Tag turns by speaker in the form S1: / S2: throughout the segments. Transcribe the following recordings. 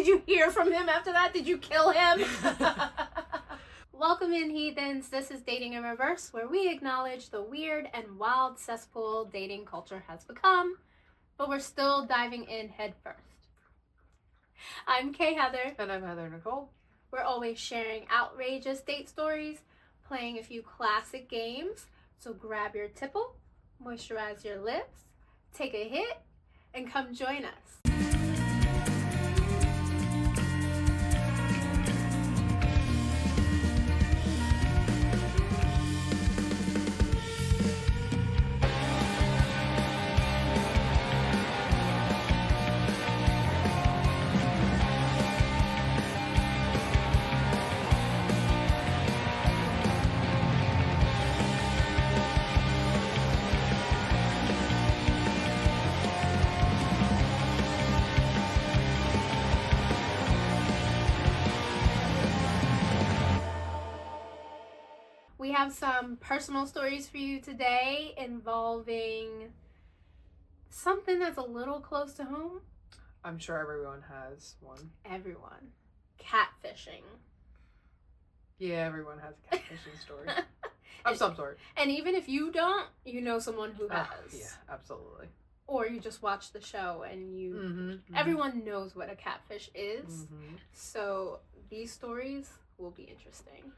S1: Did you hear from him after that? Did you kill him? Welcome in, heathens. This is Dating in Reverse, where we acknowledge the weird and wild cesspool dating culture has become, but we're still diving in head first. I'm Kay Heather.
S2: And I'm Heather Nicole.
S1: We're always sharing outrageous date stories, playing a few classic games, so grab your tipple, moisturize your lips, take a hit, and come join us. We have some personal stories for you today involving something that's a little close to home.
S2: I'm sure everyone has one.
S1: Everyone. Catfishing.
S2: Yeah, everyone has a catfishing story. Of some sort.
S1: And even if you don't, you know someone who has.
S2: Yeah, absolutely.
S1: Or you just watch the show and you... Everyone knows what a catfish is. So these stories will be interesting.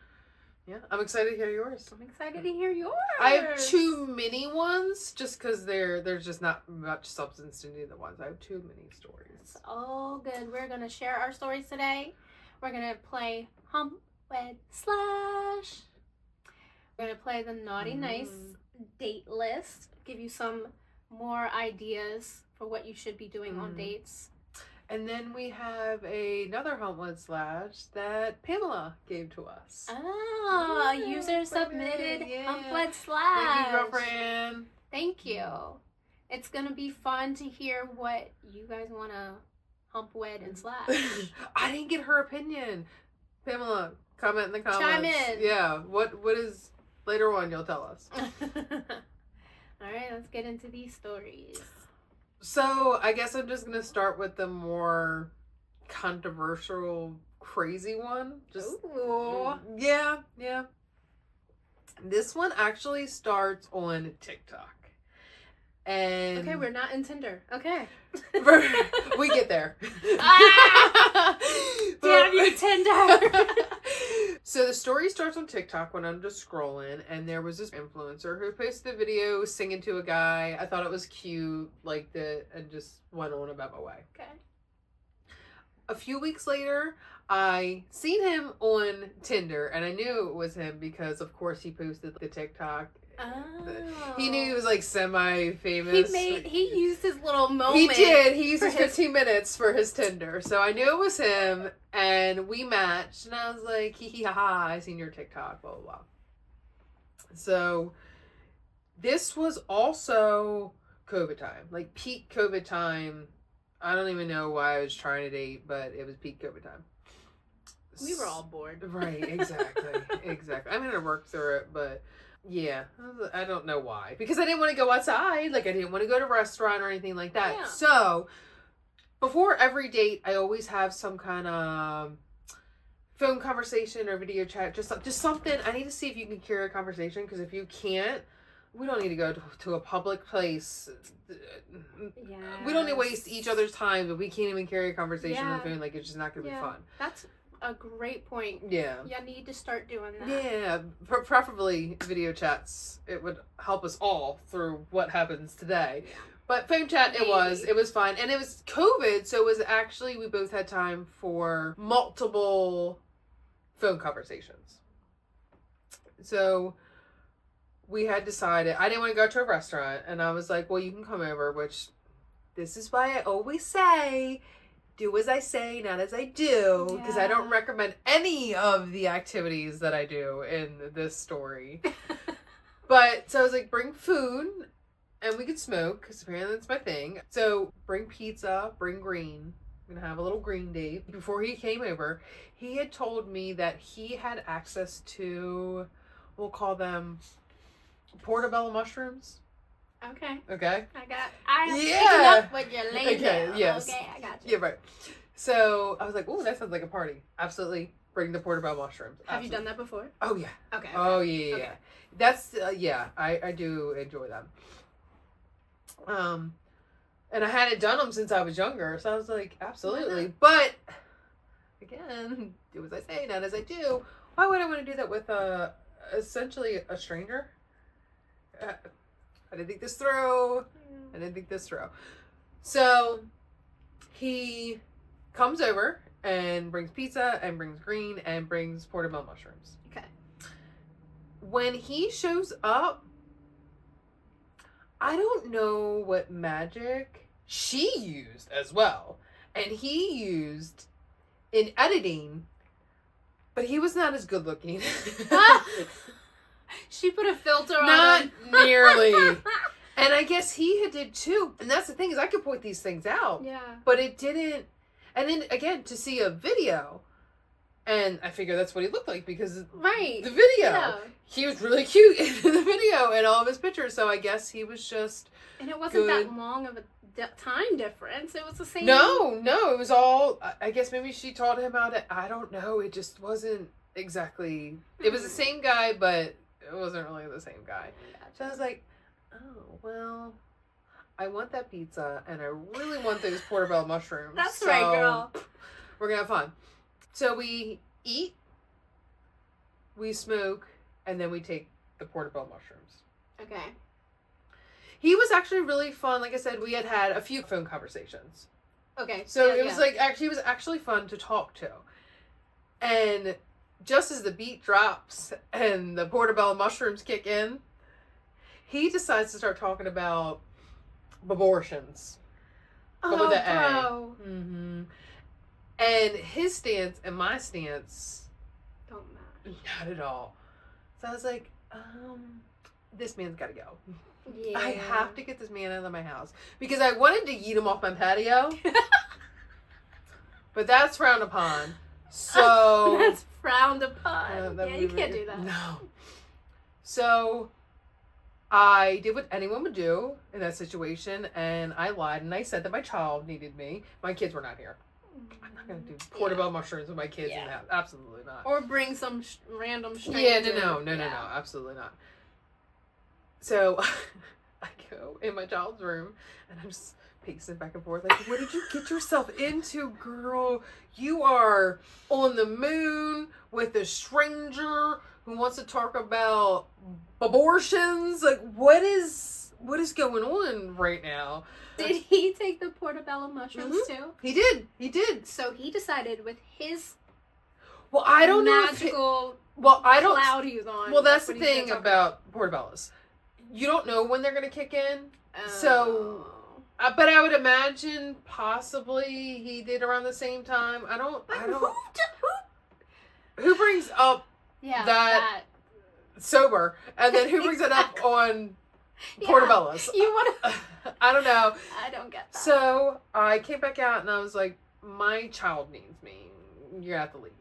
S2: Yeah, I'm excited to hear yours.
S1: I'm excited to hear yours.
S2: I have two mini ones, just because there's just not much substance to neither ones. I have two mini stories.
S1: It's all good. We're going to share our stories today. We're going to play Hump, Wed, Slash. We're going to play the Naughty Nice date list. Give you some more ideas for what you should be doing on dates.
S2: And then we have another Hump, Wed, Slash that Pamela gave to us.
S1: Oh,
S2: Yeah,
S1: user submitted Hump, Wed, Slash.
S2: Thank you, girlfriend.
S1: Thank you. It's going to be fun to hear what you guys want to hump, wed, and slash.
S2: I didn't get her opinion. Pamela, comment in the comments.
S1: Chime in.
S2: Yeah, what is, later on you'll tell us.
S1: All right, let's get into these stories.
S2: So, I guess I'm just going to start with the more controversial, crazy one.
S1: Ooh.
S2: Yeah. This one actually starts on TikTok. And
S1: Okay, we're not in Tinder. Okay.
S2: we get there.
S1: Damn you, Tinder.
S2: So the story starts on TikTok when I'm just scrolling, and there was this influencer who posted a video singing to a guy. I thought it was cute, liked it, and just went on about my way.
S1: Okay.
S2: A few weeks later, I seen him on Tinder, and I knew it was him because, of course, he posted the TikTok.
S1: Oh.
S2: He knew he was like semi-famous.
S1: He used his little moment.
S2: He did. He used his 15 minutes for his Tinder. So I knew it was him, and we matched, and I was like, hee hee ha ha, I seen your TikTok, blah, blah, blah. So this was also COVID time, like peak COVID time. I don't even know why I was trying to date, but it was peak COVID time.
S1: We were all bored.
S2: Right, exactly. I mean, I worked through it, but yeah, I don't know why. Because I didn't want to go outside. Like, I didn't want to go to a restaurant or anything like that.
S1: Yeah.
S2: So, before every date, I always have some kind of phone conversation or video chat. Just something. I need to see if you can carry a conversation. Because if you can't, we don't need to go to a public place.
S1: Yeah.
S2: We don't need to waste each other's time. But we can't even carry a conversation on the phone. Like, it's just not going to be fun.
S1: That's a great point.
S2: Yeah.
S1: You need to start doing that.
S2: Yeah, preferably video chats. It would help us all through what happens today. But phone chat, it was fine. And it was COVID, so it was actually, we both had time for multiple phone conversations. So we had decided, I didn't want to go to a restaurant, and I was like, well, you can come over, which this is why I always say, do as I say, not as I do, because I don't recommend any of the activities that I do in this story. But, so I was like, bring food, and we could smoke, because apparently that's my thing. So, bring pizza, bring green. I'm going to have a little green date. Before he came over, he had told me that he had access to, we'll call them portobello mushrooms.
S1: Okay.
S2: Okay.
S1: I'm picking up what you're laying down.
S2: Yes.
S1: Okay, I got you.
S2: Yeah, right. So I was like, "Ooh, that sounds like a party." Absolutely, bring the portobello mushrooms.
S1: Have you done that before?
S2: Oh yeah.
S1: Okay.
S2: Oh yeah.
S1: Okay.
S2: That's yeah. I do enjoy them. And I hadn't done them since I was younger, so I was like, absolutely. But again, do as I say, not as I do. Why would I want to do that with essentially a stranger? I didn't think this through. So he comes over and brings pizza and brings green and brings portobello mushrooms.
S1: Okay.
S2: When he shows up, I don't know what magic she used as well. And he used in editing, but he was not as good looking.
S1: She put a filter on
S2: Not
S1: him.
S2: nearly. And I guess he did too. And that's the thing, is I could point these things out.
S1: Yeah.
S2: But it didn't. And then again, to see a video, and I figure that's what he looked like because
S1: Right.
S2: the video.
S1: Yeah.
S2: He was really cute in the video and all of his pictures. So I guess he was just
S1: And it wasn't
S2: good.
S1: that long of a time difference. It was the same.
S2: No, it was all. I guess maybe she taught him how to. I don't know. It just wasn't exactly. It was the same guy, but it wasn't really the same guy. So I was like, oh well, I want that pizza, and I really want those portobello mushrooms.
S1: That's
S2: so
S1: right, girl.
S2: We're gonna have fun. So we eat, we smoke, and then we take the portobello mushrooms.
S1: Okay.
S2: He was actually really fun. Like I said, we had a few phone conversations.
S1: Okay.
S2: So it was like, actually, he was actually fun to talk to. And just as the beat drops and the portobello mushrooms kick in, he decides to start talking about abortions.
S1: Oh,
S2: with the
S1: bro.
S2: A. Mm-hmm. And his stance and my stance,
S1: Don't match.
S2: not at all. So I was like, this man's got to go.
S1: Yeah.
S2: I have to get this man out of my house. Because I wanted to yeet him off my patio. But that's frowned upon. So.
S1: That's frowned upon.
S2: Yeah,
S1: you can't do that.
S2: No. So I did what anyone would do in that situation, and I lied, and I said that my child needed me. My kids were not here. I'm not going to do portobello mushrooms with my kids in the house. Absolutely not.
S1: Or bring some random stranger.
S2: Yeah, no, absolutely not. So I go in my child's room, and I'm just pacing back and forth like, what did you get yourself into, girl? You are on the moon with a stranger who wants to talk about abortions. Like, what is going on right now?
S1: Did he take the portobello mushrooms too?
S2: He did.
S1: So he decided with his
S2: I don't
S1: magical
S2: know. I don't.
S1: Cloud he's on.
S2: Well, that's the thing about portobellos. You don't know when they're going to kick in. So, but I would imagine possibly he did around the same time. I don't. Who brings up that sober, and then who brings it up on portobellos?
S1: You want to?
S2: I don't know.
S1: I don't get that.
S2: So I came back out and I was like, my child needs me. You're gonna have to leave.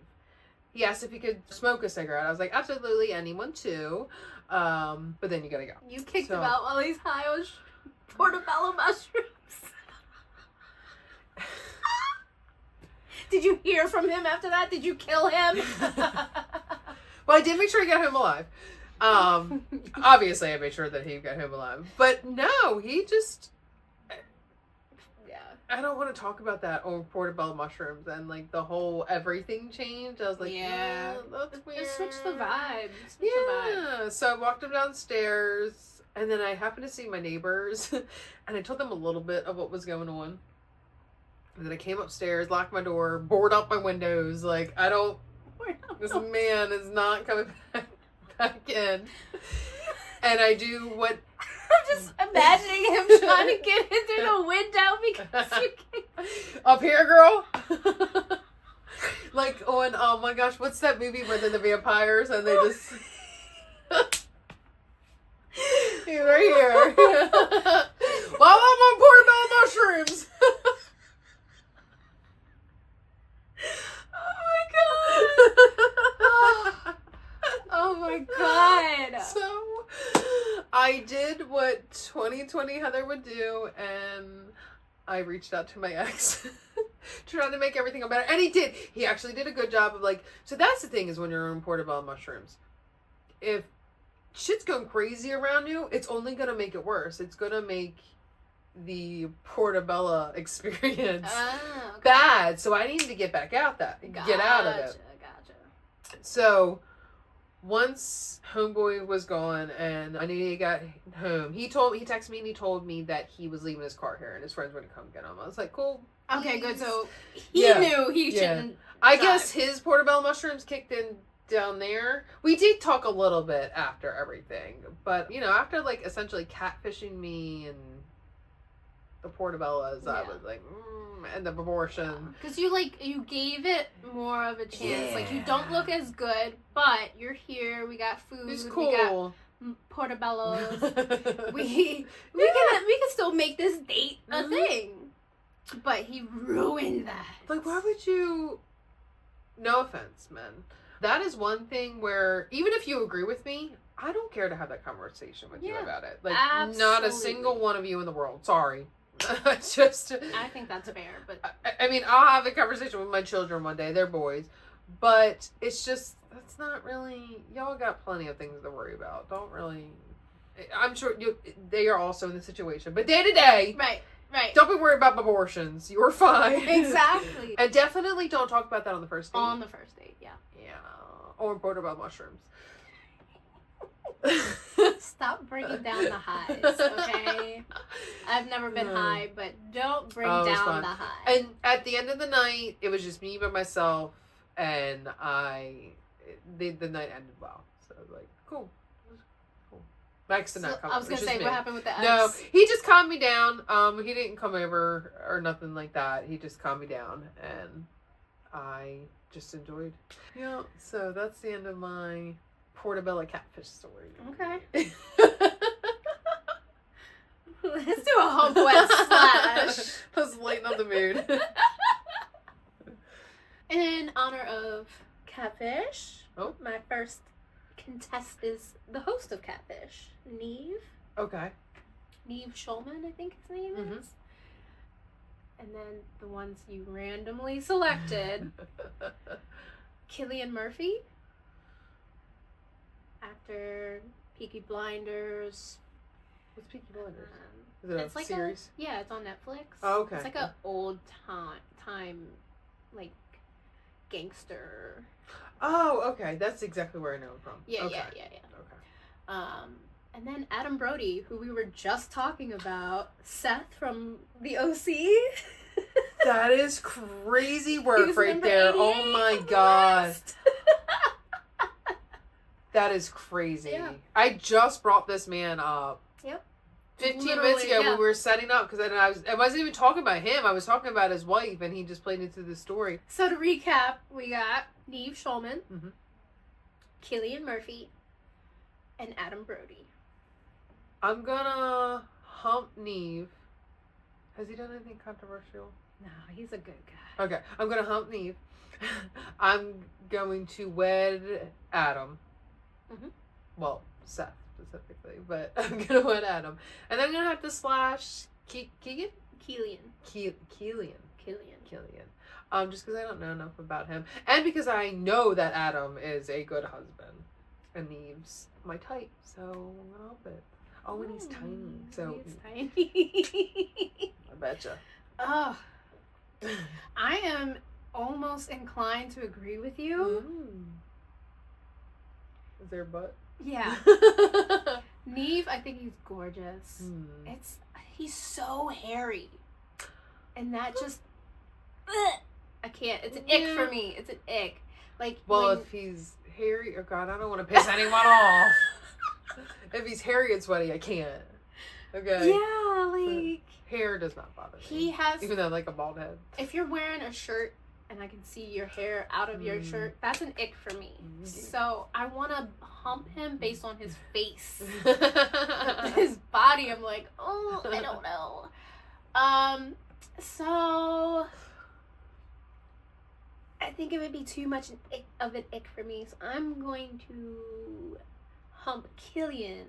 S2: He asked if he could smoke a cigarette. I was like, absolutely, anyone too. But then you gotta go.
S1: You kicked him out while he's high on portobello mushrooms. Did you hear from him after that? Did you kill him?
S2: Well, I did make sure he got home alive. Obviously, I made sure that he got home alive. But no, he just...
S1: Yeah.
S2: I don't want to talk about that on portobello mushrooms and like the whole everything change. I was like, yeah, that's weird.
S1: Just switch the vibe.
S2: So I walked him downstairs, and then I happened to see my neighbors, and I told them a little bit of what was going on. And then I came upstairs, locked my door, boarded up my windows. Like, this man is not coming back in. And I do what...
S1: I'm just imagining him trying to get in through the window because you can't...
S2: Up here, girl? Like on, oh my gosh, what's that movie where they're the vampires and they just... He's right here. While I'm on portobello mushrooms.
S1: Oh my god.
S2: So I did what 2020 Heather would do, and I reached out to my ex to trying to make everything better. And he did. He actually did a good job of like, so that's the thing is when you're on portobello mushrooms. If shit's going crazy around you, it's only going to make it worse. It's going to make the portobello experience bad. So I needed to get back out get out of it.
S1: Gotcha.
S2: So once homeboy was gone and I knew he got home, he texted me and he told me that he was leaving his car here and his friends would come get him. I was like, cool.
S1: Okay, good. So he knew he shouldn't.
S2: I guess his portobello mushrooms kicked in down there. We did talk a little bit after everything, but after like essentially catfishing me and the portobellos, I was like, and the abortion.
S1: Because you gave it more of a chance. Yeah. Like, you don't look as good, but you're here. We got food.
S2: It's cool.
S1: We got portobellos. we can still make this date a thing. But he ruined that.
S2: Like, why would you? No offense, men. That is one thing where even if you agree with me, I don't care to have that conversation with you about it. Like, not a single one of you in the world. Sorry.
S1: I think that's fair, but
S2: I mean, I'll have a conversation with my children one day. They're boys, but it's just that's not really. Y'all got plenty of things to worry about. Don't really. I'm sure they are also in the situation, but day to day,
S1: right.
S2: Don't be worried about abortions. You're fine.
S1: Exactly.
S2: And definitely don't talk about that on the first date.
S1: On the first date, yeah.
S2: Or portobello mushrooms.
S1: Stop bringing down the highs, okay? I've never been high, but don't bring down the high.
S2: And at the end of the night, it was just me by myself, and the night ended well. So I was like, cool. Max did not come.
S1: I was gonna say, what happened with the ex?
S2: No, he just calmed me down. He didn't come over or nothing like that. He just calmed me down, and I just enjoyed. Yeah, so that's the end of my portobello catfish story.
S1: Okay. Let's do a Hump West slash.
S2: I was lighting on the mood.
S1: In honor of Catfish, my first contest is the host of Catfish, Neve.
S2: Okay.
S1: Neve Schulman, I think his name is. And then the ones you randomly selected. Cillian Murphy. Actor, Peaky Blinders.
S2: What's Peaky Blinders? Is it a
S1: like
S2: series?
S1: It's on Netflix.
S2: Oh, okay.
S1: It's like an old time, like, gangster.
S2: Oh, okay. That's exactly where I know him from.
S1: Yeah.
S2: Okay.
S1: And then Adam Brody, who we were just talking about, Seth from the OC.
S2: That is crazy work right there. Oh my god. That is crazy. Yeah. I just brought this man up.
S1: Yep.
S2: 15 minutes ago when we were setting up, because I wasn't even talking about him. I was talking about his wife, and he just played into the story.
S1: So to recap, we got Neve Schulman, Cillian Murphy, and Adam Brody.
S2: I'm gonna hump Neve. Has he done anything controversial?
S1: No, he's a good guy.
S2: Okay, I'm gonna hump Neve. I'm going to wed Adam. Well, Seth specifically, but I'm gonna wed Adam, and I'm gonna have to slash Keegan.
S1: Cillian.
S2: Just because I don't know enough about him, and because I know that Adam is a good husband, and Neve's my type, so I'm gonna help it. Oh, and he's tiny, so
S1: he's tiny.
S2: I betcha.
S1: Oh, I am almost inclined to agree with you.
S2: Is there a butt?
S1: Yeah. Neve, I think he's gorgeous. He's so hairy. And that just I can't. It's an ick for me. It's an ick. Like,
S2: if he's hairy, oh god, I don't want to piss anyone off. If he's hairy and sweaty, I can't. Okay.
S1: Yeah, like
S2: hair does not bother me.
S1: He has,
S2: even though like a bald head.
S1: If you're wearing a shirt and I can see your hair out of your shirt, that's an ick for me. So I want to hump him based on his face. His body, I'm like, oh, I don't know. So I think it would be too much of an ick for me. So I'm going to hump Cillian.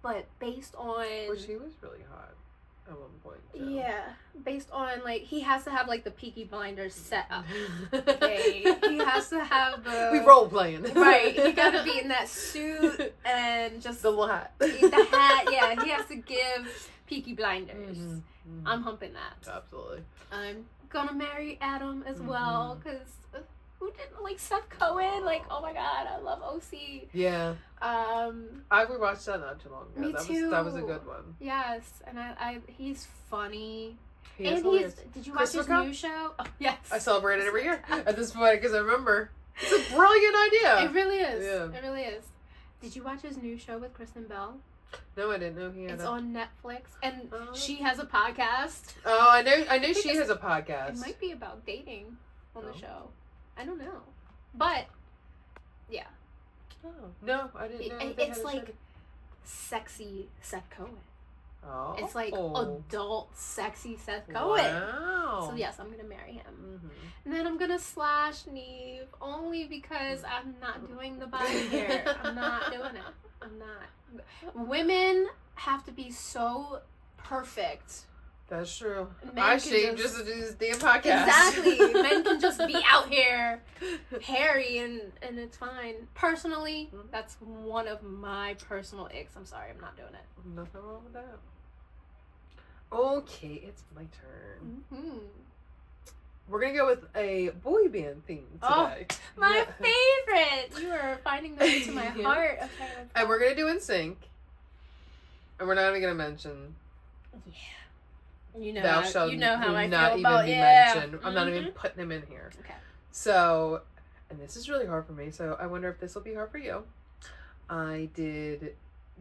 S1: But based on...
S2: Well, she was really hot. at one point. So.
S1: Yeah, based on like he has to have like the Peaky Blinders set up. Okay, he has to have the
S2: we role playing.
S1: Right, he got to be in that suit and just
S2: the little hat.
S1: The hat. Yeah, he has to give Peaky Blinders.
S2: Mm-hmm. Mm-hmm.
S1: I'm humping that.
S2: Absolutely.
S1: I'm gonna marry Adam as well because who didn't like Seth Cohen? Like, oh my god, I love OC.
S2: Yeah. I rewatched that not too long ago.
S1: Me too.
S2: That was a good one.
S1: Yes, and I he's funny.
S2: He is hilarious.
S1: Did you watch his new show? Oh, yes.
S2: I celebrate it every year at this point because I remember it's a brilliant idea.
S1: It really is.
S2: Yeah.
S1: It really is. Did you watch his new show with Kristen Bell?
S2: No, I didn't know he had.
S1: It's on Netflix, and she has a podcast.
S2: Oh, I know she has a podcast.
S1: It might be about dating on the show. I don't know, but yeah.
S2: Oh no, I didn't know.
S1: It's like sexy Seth Cohen.
S2: Oh,
S1: it's like adult sexy Seth Cohen.
S2: Wow.
S1: So yes, I'm gonna marry him, and then I'm gonna slash Neve only because I'm not doing the body hair. I'm not doing it. I'm not. Women have to be so perfect.
S2: That's true.
S1: Men
S2: I shaved just to do this damn podcast.
S1: Exactly. Men can just be out here hairy and it's fine. Personally, that's one of my personal icks. I'm sorry, I'm not doing it.
S2: Nothing wrong with that. Okay, it's my turn.
S1: Mm-hmm.
S2: We're going to go with a boy band theme today.
S1: Oh, my favorite! You are finding the way to my heart. Okay,
S2: and we're going to do NSYNC. And we're not even going to mention...
S1: Yeah. You know,
S2: Thou
S1: how,
S2: shalt
S1: you know how I
S2: not
S1: feel
S2: even
S1: about
S2: be
S1: yeah.
S2: mentioned. I'm not even putting him in here.
S1: Okay.
S2: So, and this is really hard for me, so I wonder if this will be hard for you. I did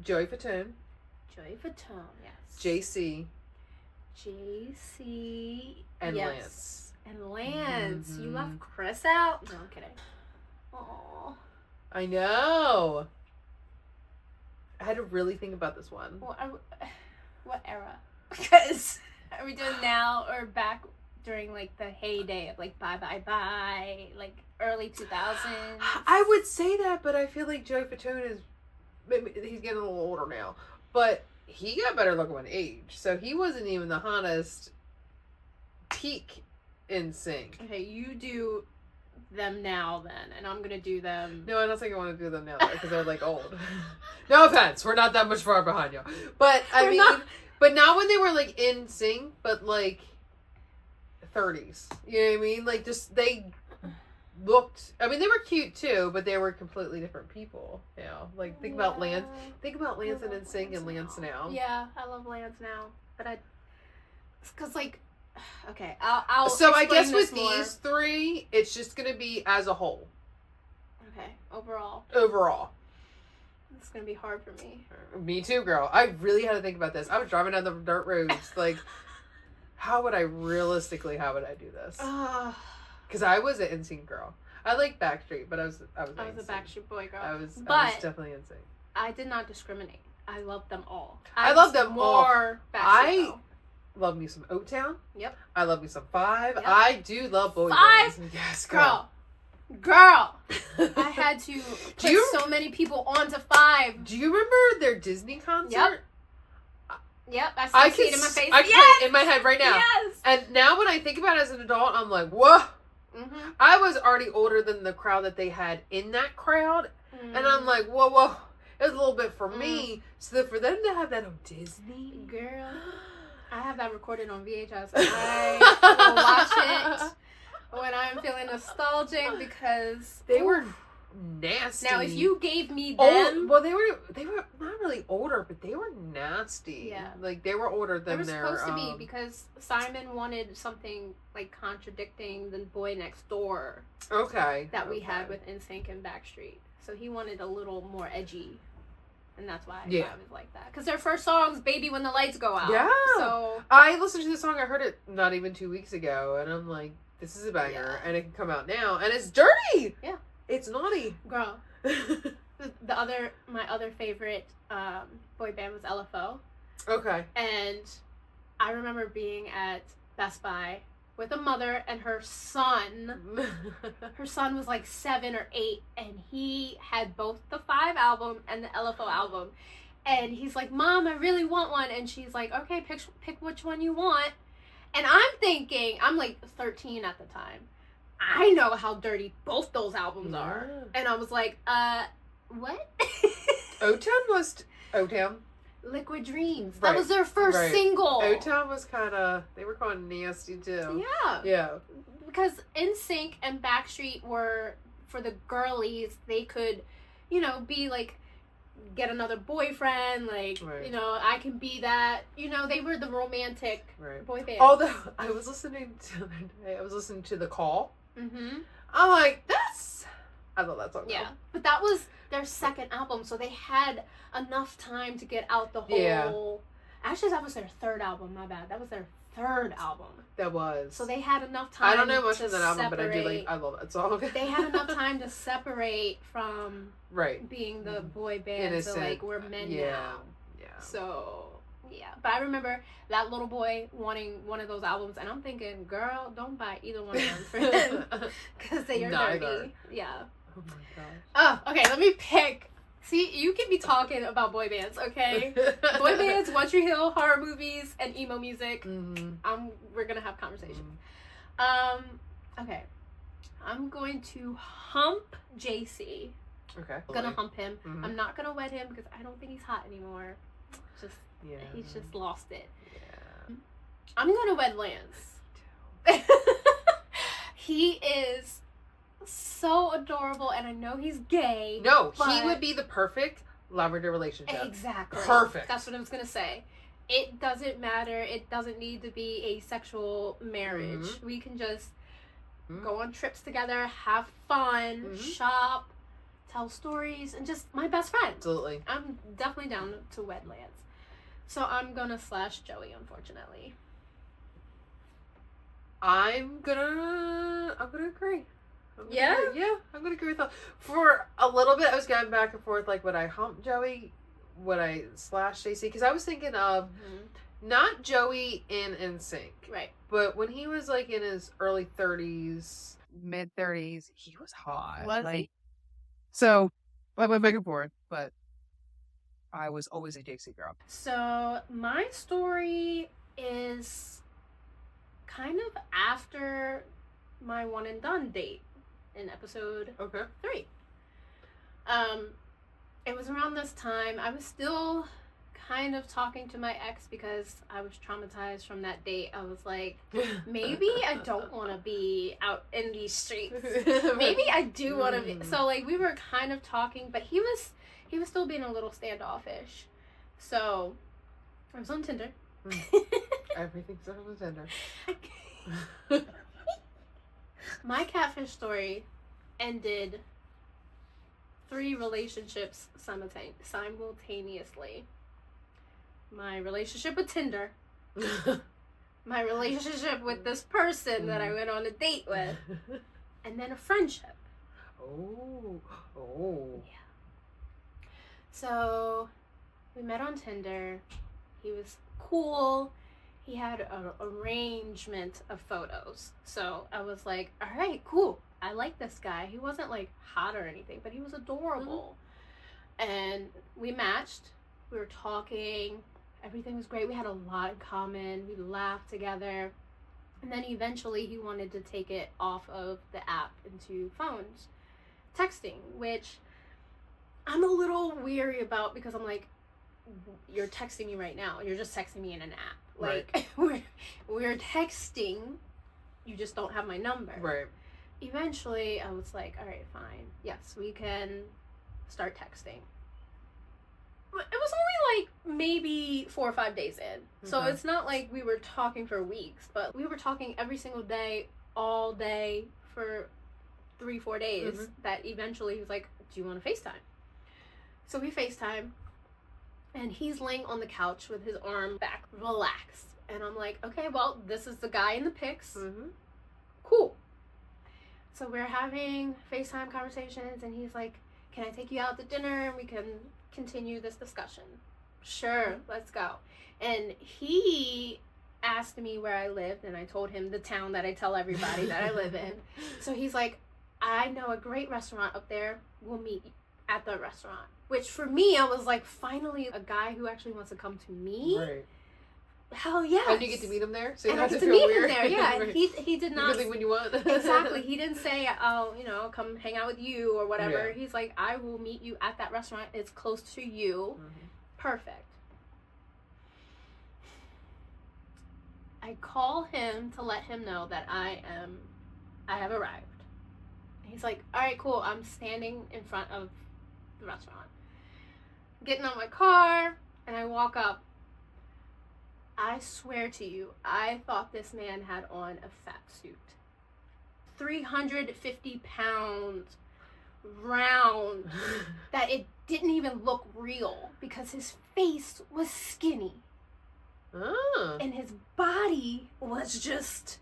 S2: Joey Fatone.
S1: Joey Fatone, yes.
S2: JC. And
S1: yes.
S2: Lance.
S1: And Lance. You left Chris out? No, I'm kidding. Aww.
S2: I know. I had to really think about this one.
S1: What era? Because are we doing now or back during like the heyday of like Bye Bye Bye, like early 2000s?
S2: I would say that, but I feel like Joey Fatone is, maybe he's getting a little older now, but he got better looking with age, so he wasn't even the hottest peak NSYNC.
S1: Okay, you do them now then, and I'm gonna do them.
S2: No, I don't think I want to do them now because they're like old. No offense, we're not that much far behind you, but I mean. But not when they were, like, in sync, but, like, 30s. You know what I mean? Like, just, they looked... I mean, they were cute, too, but they were completely different people. You know? Like, think about Lance. Think about Lance and NSYNC and Lance now.
S1: Yeah, I love Lance now. But because, like... Okay, I'll
S2: So, I guess with
S1: more.
S2: these three, it's just going to be as a whole.
S1: Okay, overall. It's gonna be hard for me.
S2: Me too, girl. I really had to think about this. I was driving down the dirt roads, like, how would I do this? Because I was an NSYNC girl. I like Backstreet, but I was a
S1: Backstreet Boy girl.
S2: I was definitely NSYNC.
S1: I did not discriminate. I loved them all.
S2: I love them
S1: more.
S2: I love me some O-Town.
S1: Yep.
S2: I love me some Five.
S1: Yep.
S2: I do love boy
S1: Five.
S2: bands. Yes,
S1: Girl. I had to put so many people onto Five.
S2: Do you remember their Disney concert?
S1: Yep. I see it in my face.
S2: I can in my head right now.
S1: Yes.
S2: And now when I think about it as an adult, I'm like, whoa.
S1: Mm-hmm.
S2: I was already older than the crowd that they had in that crowd. Mm. And I'm like, whoa. It was a little bit for me. So that for them to have that on Disney.
S1: Girl. I have that recorded on VHS. I will watch it when I'm feeling nostalgic because
S2: they were nasty.
S1: Now, if you gave me them,
S2: they were not really older, but they were nasty.
S1: Yeah,
S2: like they were older than
S1: they were supposed to be because Simon wanted something like contradicting the Boy Next Door.
S2: Okay.
S1: That we had with NSYNC and Backstreet, so he wanted a little more edgy. And that's why I was like that. Because their first song's Baby When the Lights Go Out. Yeah. So
S2: I listened to the song. I heard it not even 2 weeks ago. And I'm like, this is a banger. Yeah. And it can come out now. And it's dirty.
S1: Yeah.
S2: It's naughty.
S1: Girl. My other favorite boy band was LFO.
S2: Okay.
S1: And I remember being at Best Buy with a mother and her son. Her son was like 7 or 8, and he had both the Five album and the LFO album. And he's like, Mom, I really want one. And she's like, okay, pick which one you want. And I'm thinking, I'm like 13 at the time. I know how dirty both those albums are. And I was like, what?
S2: O-Town was O-Town.
S1: Liquid Dreams. That was their first single.
S2: O-Town was kind of, they were kind of nasty too.
S1: Yeah.
S2: Yeah.
S1: Because NSYNC and Backstreet were, for the girlies, they could, you know, be like, get another boyfriend, like, you know, I can be that. You know, they were the romantic boy band.
S2: Although, I was listening to The Call. Mm-hmm. I'm like, I love that song.
S1: Yeah. But that was their second album, so they had enough time to get out the whole...
S2: Yeah.
S1: Actually, that was their third album, my bad. That was their third album.
S2: That was.
S1: So they had enough time.
S2: I don't know much of that album, but I love that song.
S1: They had enough time to separate from being the boy band. Innocent. So like, we're men now. Yeah. So yeah, but I remember that little boy wanting one of those albums, and I'm thinking, girl, don't buy either one of them for him because they are dirty. Yeah.
S2: Oh my gosh.
S1: Oh, okay. Let me pick. See, you can be talking about boy bands, okay? Boy bands, One Tree Hill, horror movies, and emo music. Mm-hmm. We're gonna have conversations. Okay. I'm going to hump JC.
S2: Okay.
S1: I'm gonna hump him. Mm-hmm. I'm not gonna wed him because I don't think he's hot anymore. He's just lost it. Yeah. I'm gonna wed Lance. He is so adorable, and I know he's gay.
S2: No, he would be the perfect lover-to relationship.
S1: Exactly.
S2: Perfect.
S1: That's what I was gonna say. It doesn't matter. It doesn't need to be a sexual marriage. Mm-hmm. We can just go on trips together, have fun, shop, tell stories, and just my best friend.
S2: Absolutely.
S1: I'm definitely down to wed Lance. So I'm gonna slash Joey, unfortunately. I'm gonna agree.
S2: I'm gonna agree with that. For a little bit, I was going back and forth, like, would I hump Joey? Would I slash JC? Because I was thinking of not Joey in NSYNC,
S1: right?
S2: But when he was like in his early 30s, mid 30s, he was hot.
S1: Was he?
S2: So I went back and forth, but I was always a JC girl.
S1: So my story is kind of after my one and done date in episode 3. It was around this time. I was still kind of talking to my ex because I was traumatized from that date. I was like, maybe I don't want to be out in these streets. Maybe I do want to be. So like we were kind of talking, but he was still being a little standoffish. So I was on Tinder.
S2: Everything's on Tinder.
S1: My catfish story ended 3 relationships simultaneously. My relationship with Tinder, my relationship with this person that I went on a date with, and then a friendship.
S2: Oh.
S1: Yeah. So we met on Tinder. He was cool. He had an arrangement of photos. So I was like, all right, cool. I like this guy. He wasn't like hot or anything, but he was adorable. And we matched. We were talking. Everything was great. We had a lot in common. We laughed together. And then eventually he wanted to take it off of the app into phones. Texting, which I'm a little weary about because I'm like, you're texting me right now. You're just texting me in an app. Like, we're texting. You just don't have my number.
S2: Right.
S1: Eventually, I was like, all right, fine. Yes, we can start texting. It was only like maybe 4 or 5 days in. So it's not like we were talking for weeks, but we were talking every single day, all day for 3-4 days that eventually he was like, do you want to FaceTime? So we FaceTime. And he's laying on the couch with his arm back, relaxed. And I'm like, okay, well, this is the guy in the pics. Cool. So we're having FaceTime conversations, and he's like, can I take you out to dinner and we can continue this discussion? Sure, let's go. And he asked me where I lived, and I told him the town that I tell everybody that I live in. So he's like, I know a great restaurant up there. We'll meet at the restaurant. Which for me, I was like, finally, a guy who actually wants to come to me.
S2: Right.
S1: Hell yes.
S2: And you get to meet him there, so you
S1: and
S2: don't
S1: I
S2: have
S1: get
S2: to
S1: to
S2: feel
S1: meet
S2: weird.
S1: him there, yeah.
S2: Right.
S1: And he did not.
S2: You can leave when you want.
S1: Exactly. He didn't say, oh, come hang out with you or whatever.
S2: Yeah.
S1: He's like, I will meet you at that restaurant. It's close to you.
S2: Mm-hmm.
S1: Perfect. I call him to let him know that I have arrived. He's like, all right, cool. I'm standing in front of the restaurant. Getting out my car, and I walk up. I swear to you, I thought this man had on a fat suit. 350 pounds, round, that it didn't even look real because his face was skinny.
S2: Ah.
S1: And his body was just...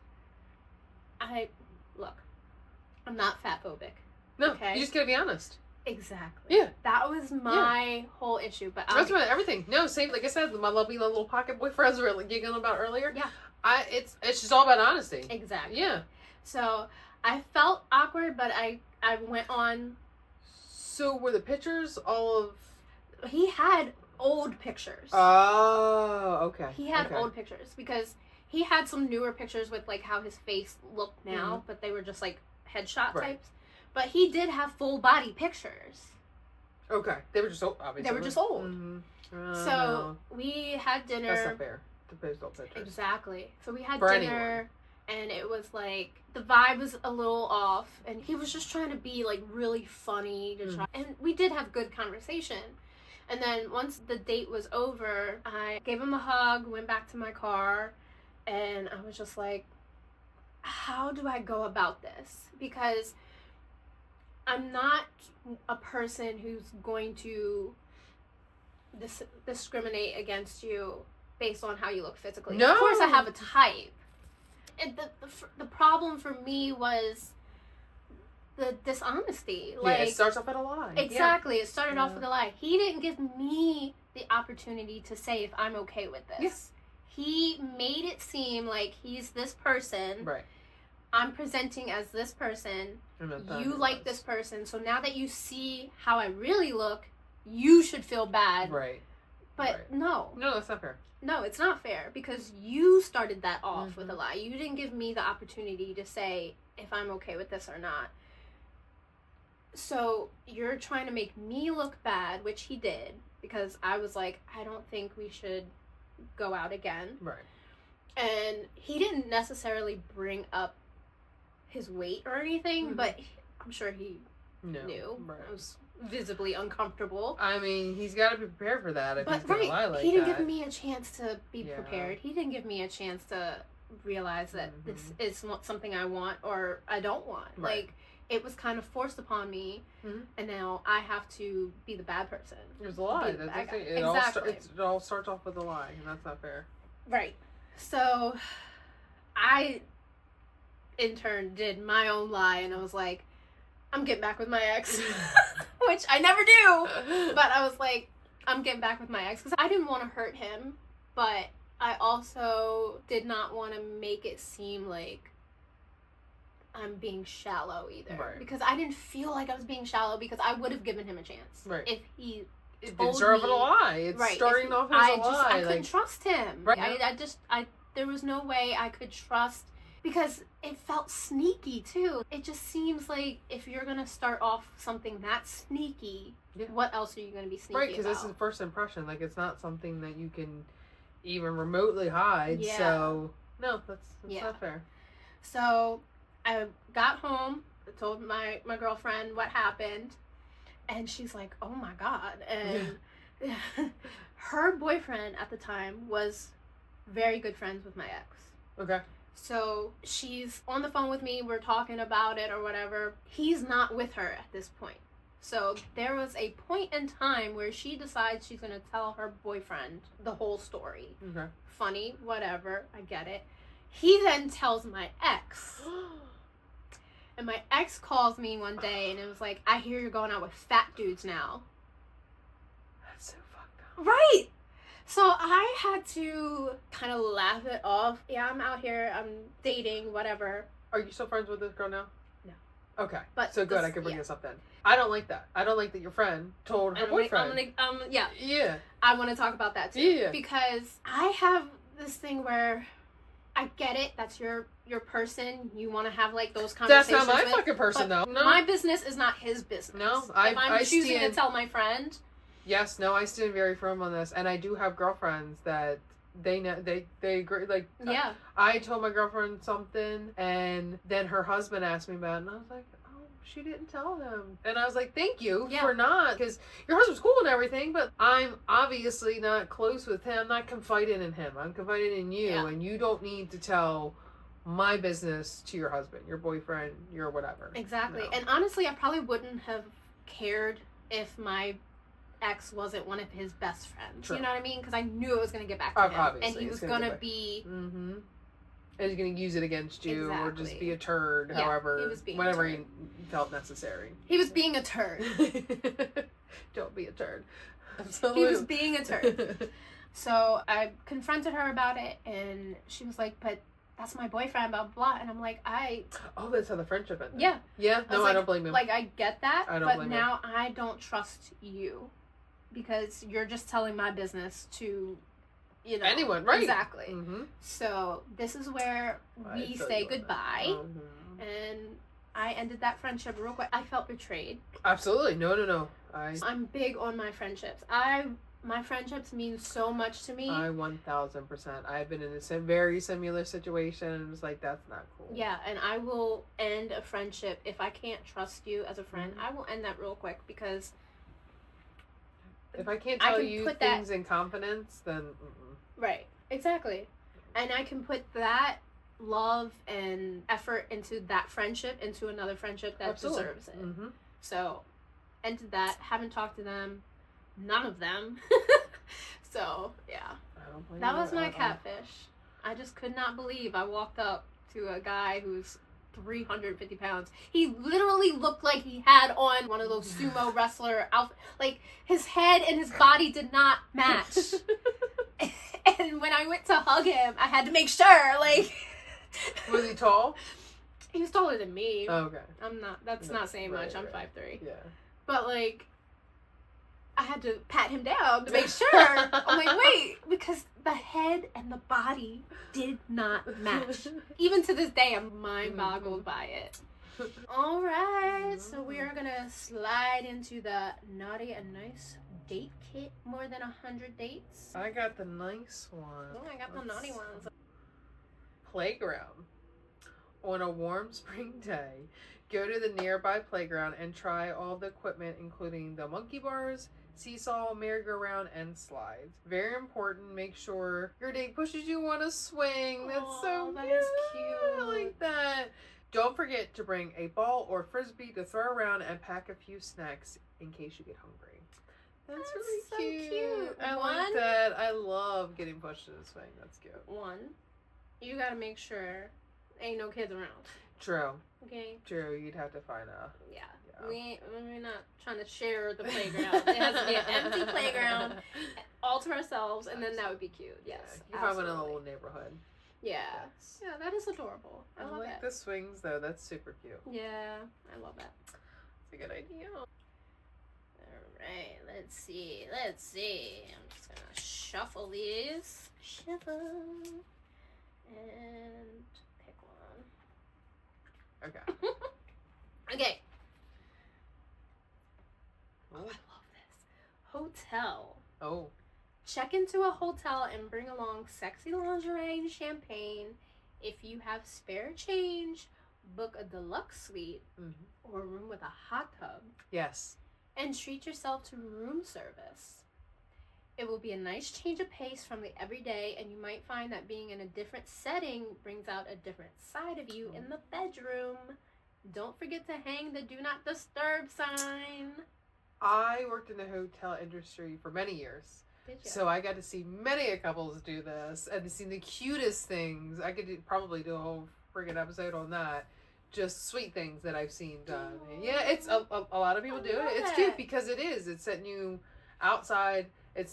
S1: Look, I'm not fat phobic.
S2: No,
S1: okay?
S2: you just gotta be honest.
S1: Exactly.
S2: Yeah.
S1: That was my whole issue. But
S2: that's about everything. No, same. Like I said, my lovely little pocket boyfriends we were like giggling about earlier.
S1: Yeah.
S2: It's just all about honesty.
S1: Exactly.
S2: Yeah.
S1: So I felt awkward, but I went on.
S2: So were the pictures all of?
S1: He had old pictures.
S2: Oh, okay.
S1: He had old pictures because he had some newer pictures with like how his face looked now, but they were just like headshot types. But he did have full body pictures.
S2: Okay. They were just old, obviously.
S1: They were just old.
S2: Mm-hmm.
S1: So we had dinner.
S2: That's not fair to post old pictures.
S1: Exactly. So we had
S2: For
S1: dinner, and it was like the vibe was a little off, and he was just trying to be like really funny to try. And we did have good conversation. And then once the date was over, I gave him a hug, went back to my car, and I was just like, how do I go about this? Because I'm not a person who's going to discriminate against you based on how you look physically.
S2: No.
S1: Of course, I have a type. And the problem for me was the dishonesty. Like,
S2: it starts off at a lie.
S1: Exactly. Yeah. It started off with a lie. He didn't give me the opportunity to say if I'm okay with this.
S2: Yes.
S1: He made it seem like he's this person.
S2: Right.
S1: I'm presenting as this person. You like this person. So now that you see how I really look, you should feel bad.
S2: Right.
S1: But no.
S2: No, that's not fair.
S1: No, it's not fair because you started that off with a lie. You didn't give me the opportunity to say if I'm okay with this or not. So you're trying to make me look bad, which he did, because I was like, I don't think we should go out again.
S2: Right.
S1: And he didn't necessarily bring up his weight or anything, but I'm sure he knew.
S2: Right.
S1: I was visibly uncomfortable.
S2: I mean, he's got to be prepared for that if he's going to lie like that.
S1: He didn't give me a chance to be prepared. He didn't give me a chance to realize that this is not something I want or I don't want.
S2: Right.
S1: Like, it was kind of forced upon me, and now I have to be the bad person.
S2: There's a lie. That's the thing. It all starts off with a lie, and that's not fair.
S1: Right. So, I, in turn, did my own lie, and I was like, I'm getting back with my ex. Which I never do. But I was like, I'm getting back with my ex. Because I didn't want to hurt him, but I also did not want to make it seem like I'm being shallow either.
S2: Right.
S1: Because I didn't feel like I was being shallow because I would have given him a chance.
S2: Right.
S1: If he
S2: It
S1: told
S2: deserved
S1: me,
S2: a lie. It's starting off as a lie.
S1: I couldn't trust him.
S2: Right.
S1: There was no way I could trust, because it felt sneaky too. It just seems like if you're going to start off something that sneaky, what else are you going to be sneaky about?
S2: Right, because this is first impression. Like, it's not something that you can even remotely hide. Yeah. So, no, that's not fair.
S1: So, I got home, I told my girlfriend what happened, and she's like, oh my God. And her boyfriend at the time was very good friends with my ex.
S2: Okay.
S1: So she's on the phone with me, we're talking about it or whatever. He's not with her at this point. So there was a point in time where she decides she's going to tell her boyfriend the whole story.
S2: Okay.
S1: Funny, whatever, I get it. He then tells my ex. And my ex calls me one day and it was like, I hear you're going out with fat dudes now.
S2: That's so fucked up.
S1: Right! So I had to kind of laugh it off. Yeah, I'm out here, I'm dating, whatever.
S2: Are you still friends with this girl now?
S1: No.
S2: Okay.
S1: But
S2: so good, I could bring this up then. I don't like that. I don't like that your friend told her boyfriend.
S1: Yeah. I want to talk about that too.
S2: Yeah.
S1: Because I have this thing where I get it. That's your person. You want to have like those conversations.
S2: That's not my fucking person, though. No.
S1: My business is not his business.
S2: No,
S1: if I'm choosing to tell my friend.
S2: Yes, no, I stand very firm on this, and I do have girlfriends that they know they agree. Like,
S1: yeah,
S2: I told my girlfriend something, and then her husband asked me about it, and I was like, oh, she didn't tell him, and I was like, thank you for not, because your husband's cool and everything, but I'm obviously not close with him. I'm not confiding in him. I'm confiding in you, and you don't need to tell my business to your husband, your boyfriend, your whatever.
S1: Exactly. No. And honestly, I probably wouldn't have cared if my ex wasn't one of his best friends. True. You know what I mean? Because I knew it was going to get back to him.
S2: Obviously,
S1: and he was going to be...
S2: Mm-hmm. And he's going to use it against you or just be a turd, however,
S1: he was being
S2: whatever he felt necessary.
S1: He was being a turd.
S2: Don't be a turd.
S1: Absolutely. He was being a turd. So I confronted her about it, and she was like, but that's my boyfriend, blah, blah, blah. And I'm like,
S2: Oh, that's how the friendship ended.
S1: Yeah.
S2: Yeah? No, I don't blame him.
S1: Like, I get that, but now I don't trust you. Because you're just telling my business to,
S2: anyone, right?
S1: Exactly.
S2: Mm-hmm.
S1: So this is where we say goodbye, and I ended that friendship real quick. I felt betrayed.
S2: Absolutely, no.
S1: I'm big on my friendships. My friendships mean so much to me.
S2: 1000%. I've been in a very similar situation, and it's like, that's not cool.
S1: Yeah, and I will end a friendship if I can't trust you as a friend. I will end that real quick because.
S2: If I can't tell you things in confidence, then...
S1: Right. Exactly. And I can put that love and effort into that friendship, into another friendship that deserves it. Mm-hmm. So, ended that. Haven't talked to them. None of them. So, yeah. That was my catfish. I just could not believe I walked up to a guy who's 350 pounds. He literally looked like he had on one of those sumo wrestler outfits. Like, his head and his body did not match. And when I went to hug him, I had to make sure, like...
S2: Was he tall?
S1: He was taller than me.
S2: Oh, okay.
S1: That's not saying much. I'm 5'3".
S2: Yeah.
S1: But, like, I had to pat him down to make sure. I'm like, wait, because the head and the body did not match. Even to this day, I'm mind-boggled by it. All right, so we are going to slide into the Naughty and Nice date kit. More than 100 dates.
S2: I got the nice one.
S1: Oh, I got the naughty ones.
S2: Playground. On a warm spring day, go to the nearby playground and try all the equipment, including the monkey bars, seesaw, merry-go-round, and slides. Very important, make sure your date pushes you on a swing. That's so
S1: that is cute.
S2: I like that. Don't forget to bring a ball or frisbee to throw around and pack a few snacks in case you get hungry. That's really
S1: so cute.
S2: I like that. I love getting pushed in a swing. That's cute.
S1: One, you gotta make sure ain't no kids around.
S2: True.
S1: Okay.
S2: True. You'd have to find a...
S1: Yeah. We're not trying to share the playground. It has to be an empty playground, all to ourselves, and then that would be cute. Yes.
S2: You find one in a little neighborhood.
S1: Yeah. Yes. Yeah, that is adorable. I love
S2: like the swings, though. That's super cute.
S1: Yeah, I love that.
S2: It's a good idea.
S1: All right, let's see. I'm just gonna shuffle these. And pick one.
S2: Okay.
S1: Okay.
S2: Oh,
S1: I love this. Hotel.
S2: Oh.
S1: Check into a hotel and bring along sexy lingerie and champagne. If you have spare change, book a deluxe suite or a room with a hot tub.
S2: Yes.
S1: And treat yourself to room service. It will be a nice change of pace from the everyday, and you might find that being in a different setting brings out a different side of you in the bedroom. Don't forget to hang the do not disturb sign.
S2: I worked in the hotel industry for many years.
S1: Did you?
S2: So I got to see many couples do this and see the cutest things. I could probably do a whole friggin' episode on that. Just sweet things that I've seen done. And yeah, it's a lot of people do it. It's cute because it is. It's setting you outside.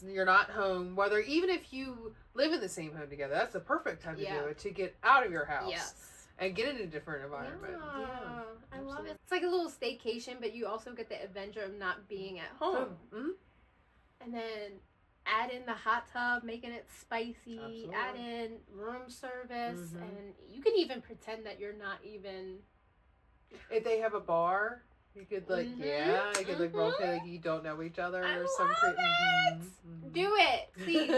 S2: You're not home. Even if you live in the same home together, that's the perfect time to do it, to get out of your house.
S1: Yes.
S2: and get in a different environment.
S1: Yeah, I love it. It's like a little staycation, but you also get the adventure of not being at home.
S2: Mm-hmm.
S1: And then add in the hot tub, making it spicy.
S2: Absolutely.
S1: Add in room service,
S2: Mm-hmm.
S1: and you can even pretend that you're not even.
S2: If they have a bar, you could like you could like role play like you don't know each other
S1: I
S2: or some
S1: love it. Do it, please,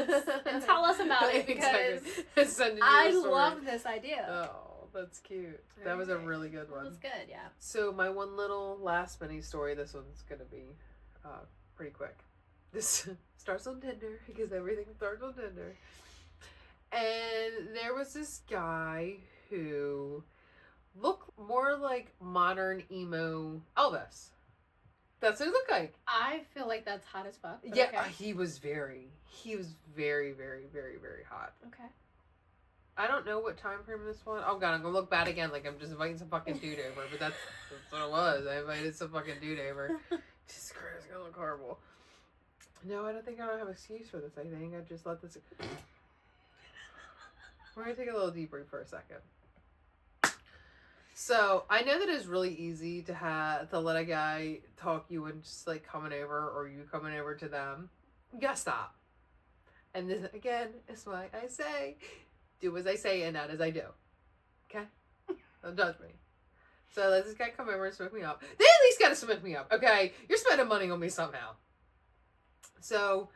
S1: and tell us about it because I love this idea.
S2: Oh, that's cute. That was a really good one.
S1: That was good, yeah.
S2: So my one little last mini story. This one's gonna be pretty quick. This starts on Tinder because everything starts on Tinder. And there was this guy who looked more like modern emo Elvis. That's what he looked like.
S1: I feel like that's hot as fuck.
S2: Yeah,
S1: okay.
S2: he was very, very, very, very hot.
S1: Okay.
S2: I don't know what time frame this was. Oh god, I'm gonna look bad again like I'm just inviting some fucking dude over, but that's what it was. I invited some fucking dude over. Jesus Christ, it's gonna look horrible. No, I don't think I have an excuse for this. I think I just let this. We're gonna take a little deep breath for a second. So I know that it's really easy to let a guy talk you and just like coming over or you coming over to them. You gotta stop. And this again is why I say, do as I say and not as I do. Okay? Don't judge me. So let this guy come over and smoke me up. They at least gotta smoke me up, okay? You're spending money on me somehow. So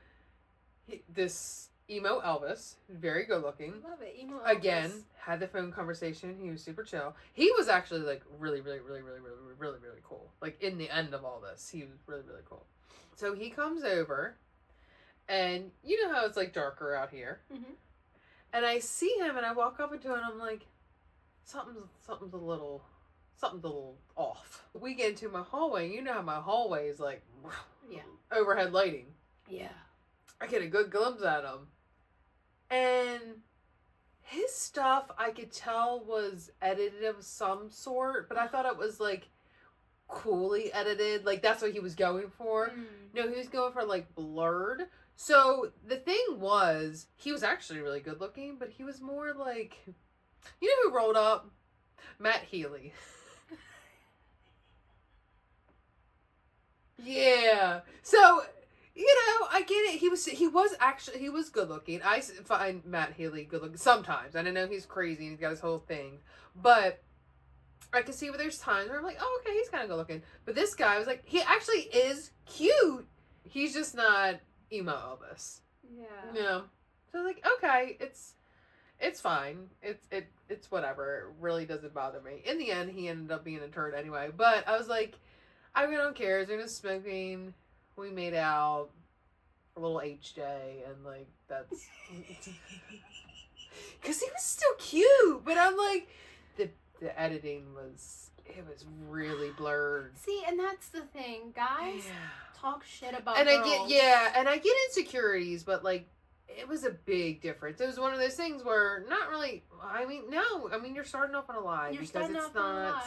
S2: this emo Elvis, very good looking.
S1: Love it, emo Elvis.
S2: Again, had the phone conversation. He was super chill. He was actually like really cool. Like in the end of all this, he was really cool. So he comes over, and you know how it's like darker out here. Mm-hmm. And I see him, and I walk up into him, and I'm like, something's a little off. We get into my hallway. You know how my hallway is like, overhead lighting.
S1: Yeah.
S2: I get a good glimpse at him. And his stuff, I could tell, was edited of some sort, but I thought it was, like, coolly edited. Like, that's what he was going for. Mm. No, he was going for, like, blurred. So, the thing was, he was actually really good looking, but he was more like... You know who rolled up? Matt Healy. Yeah. So... You know, I get it. He was good looking. I find Matt Healy good looking sometimes. And I know he's crazy and he's got his whole thing. But I can see where there's times where I'm like, oh, okay, he's kind of good looking. But this guy was like, he actually is cute. He's just not emo Elvis. Yeah. You know? So like, okay, it's fine. It's whatever. It really doesn't bother me. In the end, he ended up being a turd anyway. But I was like, I really don't care. They're just smoking. We made out a little HJ, and like that's because he was still cute, but I'm like the editing was really blurred.
S1: See, and that's the thing, guys talk shit about
S2: and
S1: girls.
S2: I get insecurities, but like it was a big difference. It was one of those things where not really. I mean, you're starting off on a lie because it's not.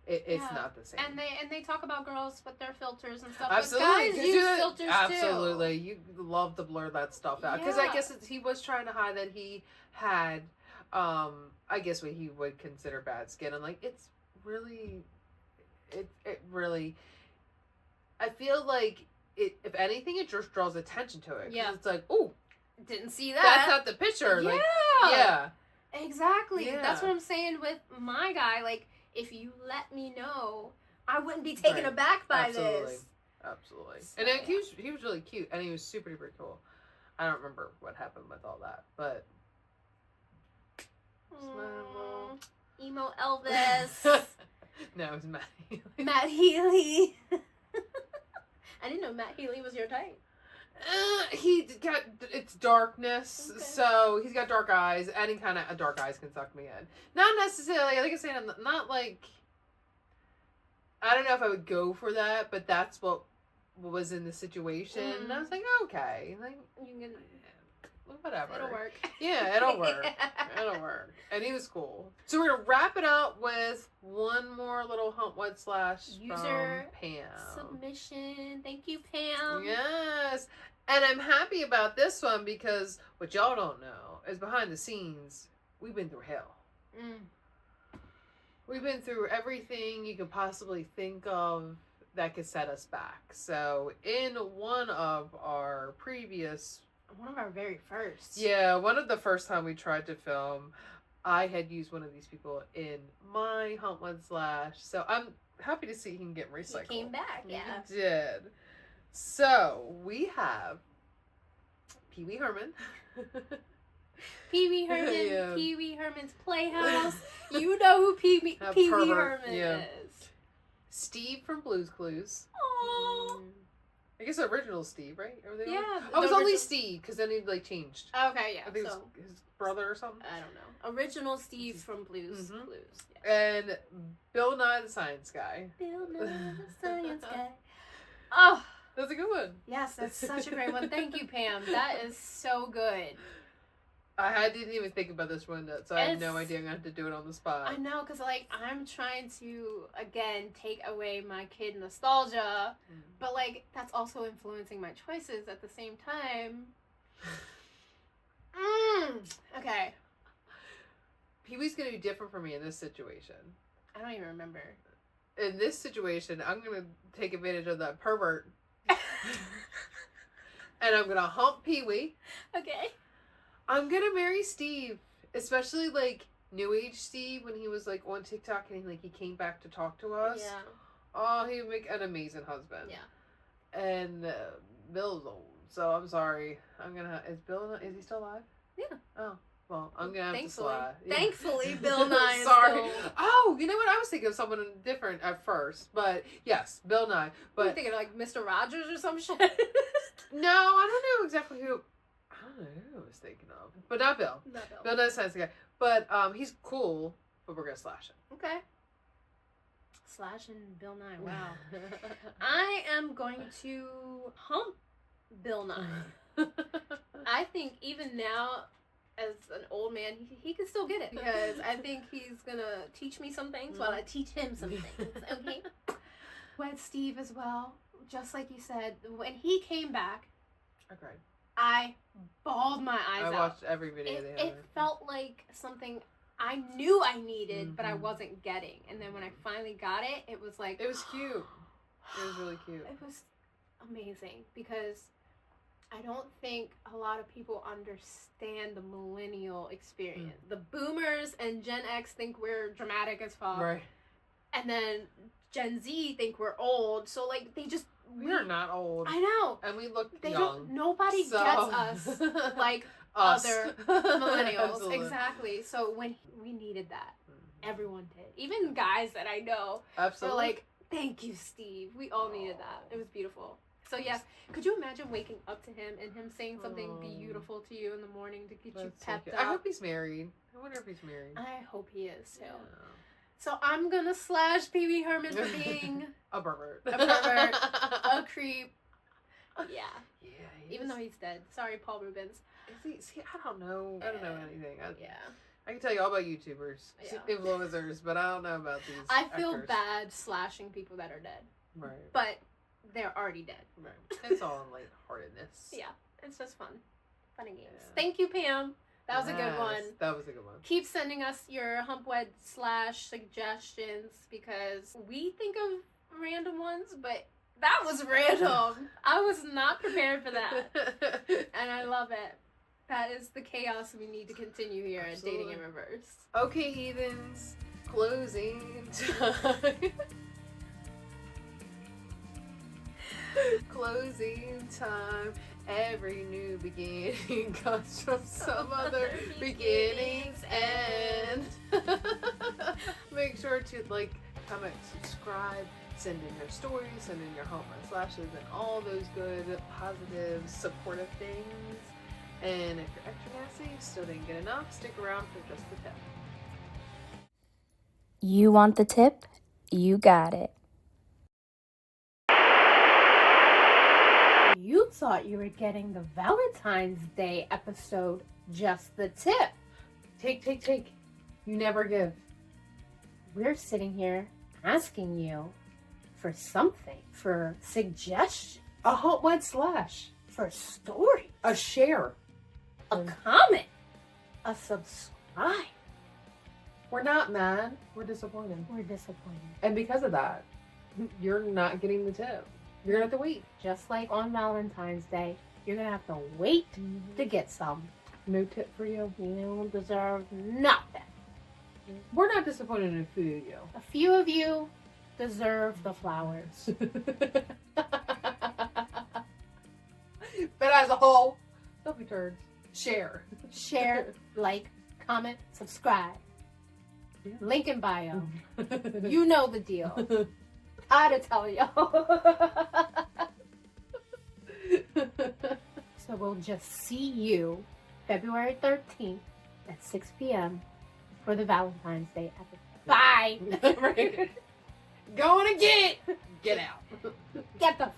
S2: It's not the same.
S1: And they talk about girls with their filters and stuff.
S2: Absolutely.
S1: But guys use filters too.
S2: Absolutely. You love to blur that stuff out. Because I guess he was trying to hide that he had, I guess what he would consider bad skin. And like, it's really, it really, I feel like if anything, it just draws attention to it. Yeah. It's like, oh,
S1: didn't see that.
S2: That's not the picture.
S1: Yeah.
S2: Like, yeah.
S1: Exactly. Yeah. That's what I'm saying with my guy. Like, if you let me know, I wouldn't be taken aback by this.
S2: Absolutely. So, and then he was really cute, and he was super duper cool. I don't remember what happened with all that, but
S1: emo Elvis.
S2: No, it was Matt Healy.
S1: Matt Healy. I didn't know Matt Healy was your type.
S2: It's darkness, so he's got dark eyes. Any kind of dark eyes can suck me in. Not necessarily, like I said, not like, I don't know if I would go for that, but that's what was in the situation. Mm. And I was like, okay, like, you can, whatever.
S1: It'll work.
S2: Yeah, it'll work. It'll work. And he was cool. So we're going to wrap it up with one more little Hump What Slash
S1: user
S2: from Pam.
S1: Submission. Thank you, Pam.
S2: Yes. And I'm happy about this one because what y'all don't know is behind the scenes, we've been through hell. Mm. We've been through everything you could possibly think of that could set us back. So in one of our
S1: very first.
S2: Yeah, one of the first time we tried to film, I had used one of these people in my Hump One Slash. So I'm happy to see he can get recycled.
S1: He came back, yeah.
S2: He did. So we have Pee Wee Herman.
S1: Pee Wee Herman, yeah. Pee Wee Herman's Playhouse. You know who Pee Wee Herman is.
S2: Steve from Blue's Clues.
S1: Aww.
S2: I guess the original Steve, right?
S1: Yeah.
S2: It was only Steve, because then he changed.
S1: Okay, yeah.
S2: I think it was his brother or something.
S1: I don't know. Original Steve from Blue's Clues.
S2: Yeah. And Bill Nye the Science Guy.
S1: Bill Nye the Science Guy. Oh.
S2: That's a good one.
S1: Yes, that's such a great one. Thank you, Pam. That is so good.
S2: I didn't even think about this one, so I had no idea I'm going to have to do it on the spot.
S1: I know, because, I'm trying to, again, take away my kid nostalgia, but, that's also influencing my choices at the same time. Okay.
S2: Pee-wee's going to be different for me in this situation.
S1: I don't even remember.
S2: In this situation, I'm going to take advantage of that pervert. And I'm going to hump Pee-wee.
S1: Okay.
S2: I'm gonna marry Steve, especially New Age Steve when he was on TikTok and he came back to talk to us.
S1: Yeah.
S2: Oh, he would make an amazing husband.
S1: Yeah.
S2: And Bill's old, so I'm sorry. Is he still alive?
S1: Yeah.
S2: Oh, well, I'm gonna have to slide.
S1: Yeah. Thankfully, Bill Nye is
S2: sorry.
S1: still...
S2: Oh, you know what? I was thinking of someone different at first, but yes, Bill Nye. But
S1: you thinking Mr. Rogers or some shit?
S2: No, I don't know exactly who. I don't know who I was thinking of. But not Bill. Bill Nye Science Guy. But he's cool, but we're going to slash him.
S1: Okay. Slashing Bill Nye. Wow. I am going to hump Bill Nye. I think even now, as an old man, he can still get it. Because I think he's going to teach me some things while I teach him some things. Okay? With Steve as well. Just like you said, when he came back,
S2: okay.
S1: I bawled my eyes out.
S2: I watched every video they had.
S1: It felt like something I knew I needed, but I wasn't getting. And then when I finally got it, it was like...
S2: It was cute. It was really cute.
S1: It was amazing because I don't think a lot of people understand the millennial experience. The boomers and Gen X think we're dramatic as fuck.
S2: Right.
S1: And then Gen Z think we're old. So, they just...
S2: We're not old.
S1: I know.
S2: And we look young.
S1: Nobody gets us like other millennials.
S2: Absolutely.
S1: Exactly. So when we needed that, everyone did. Even guys that I know.
S2: Absolutely.
S1: Were like, thank you, Steve. We all needed that. It was beautiful. So yes, could you imagine waking up to him and him saying something beautiful to you in the morning to get you pepped up?
S2: I hope he's married. I wonder if he's married.
S1: I hope he is too. Yeah. So I'm gonna slash Pee Wee Herman for being
S2: a pervert,
S1: a creep. Yeah.
S2: Yeah.
S1: Even though he's dead. Sorry, Paul Rubens.
S2: Is he? See, I don't know. I don't know anything.
S1: Yeah.
S2: I can tell you all about YouTubers, influencers, but I don't know about these.
S1: I feel bad slashing people that are dead.
S2: Right.
S1: But they're already dead.
S2: Right. It's all in lightheartedness.
S1: Yeah. It's just fun. Fun and games. Yeah. Thank you, Pam. That was a good one.
S2: That was a good one.
S1: Keep sending us your Humpwed / suggestions because we think of random ones, but that was random. I was not prepared for that. And I love it. That is the chaos we need to continue here at Dating in Reverse.
S2: Okay, heathens. Closing time. Closing time. Every new beginning comes from some other beginning's end. Make sure to comment, subscribe, send in your stories, send in your Hump and Slashes, and all those good, positive, supportive things. And if you're extra nasty, still didn't get enough, stick around for just the tip.
S3: You want the tip? You got it.
S1: You thought you were getting the Valentine's Day episode, just the tip.
S2: Take. You never give.
S1: We're sitting here asking you for something, for suggestion,
S2: A Humpwed Slash.
S1: for story,
S2: A share.
S1: a comment, a subscribe.
S2: We're not mad. We're disappointed.
S1: We're disappointed.
S2: And because of that, you're not getting the tip. You're going to have to wait.
S1: Just like on Valentine's Day, you're going to have to wait to get some.
S2: No tip for you.
S1: You don't deserve nothing.
S2: We're not disappointed in food, yo.
S1: A few of you deserve the flowers.
S2: But as a whole, don't be turds. Share.
S1: Share, like, comment, subscribe.
S2: Yeah.
S1: Link in bio. You know the deal. How to tell y'all. So we'll just see you February 13th at 6 p.m. for the Valentine's Day episode. Bye.
S2: Right. Going to get out.
S1: Get the